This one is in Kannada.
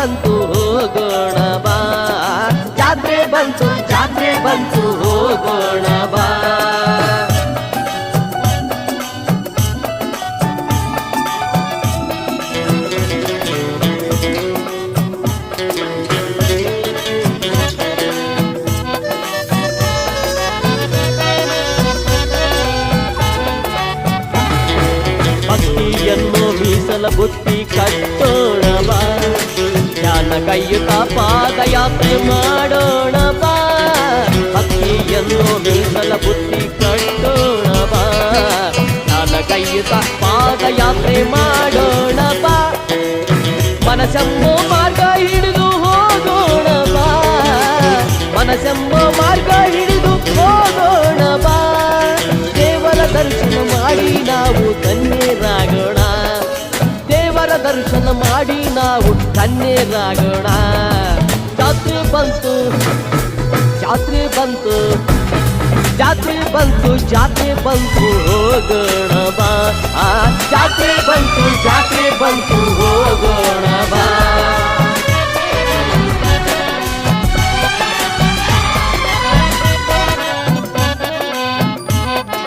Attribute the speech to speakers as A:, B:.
A: ಬಂತು ಹೋಗೋಣ ಬಾ, ಜಾತ್ರೆ ಬಂತು ಹೋಗೋಣ ಬಾ. ಭಕ್ತಿಯನ್ನು ಮೀಸಲ ಬುತ್ತಿ ಕಟ್ಟೋಣ ಬಾ, ಧ್ಯಾನ ಕೈಯುತ್ತ ಪಾದಯಾತ್ರೆ ಮಾಡೋಣ ಬಾ. ಭಕ್ತಿಯನ್ನು ಮೀಸಲ ಬುತ್ತಿ ಕಟ್ಟೋಣ ಬಾ, ಧ್ಯಾನ ಕೈಯುತ್ತ ಪಾದಯಾತ್ರೆ ಮಾಡೋಣ ಬಾ. ಮನಸ್ಸೆಂಬೋ ಮಾರ್ಗ ಹಿಡಿದು ಹೋಗೋಣ ಬಾ, ಮನಸ್ಸೆಂಬೋ ಮಾರ್ಗ ಹಿಡಿದು ಹೋಗೋಣ ಬಾ. ದೇವರ ದರ್ಶನ ಮಾಡಿ ನಾವು ಧನ್ಯರಾಗೋಣ, ದೇವರ ದರ್ಶನ ಮಾಡಿ ನಾವು ಧನ್ಯರಾಗೋಣ. ಜಾತ್ರೆ ಬಂತು ಹೋಗೋಣ ಬಾ, ಜಾತ್ರೆ ಬಂತು ಹೋಗೋಣ ಬಾ.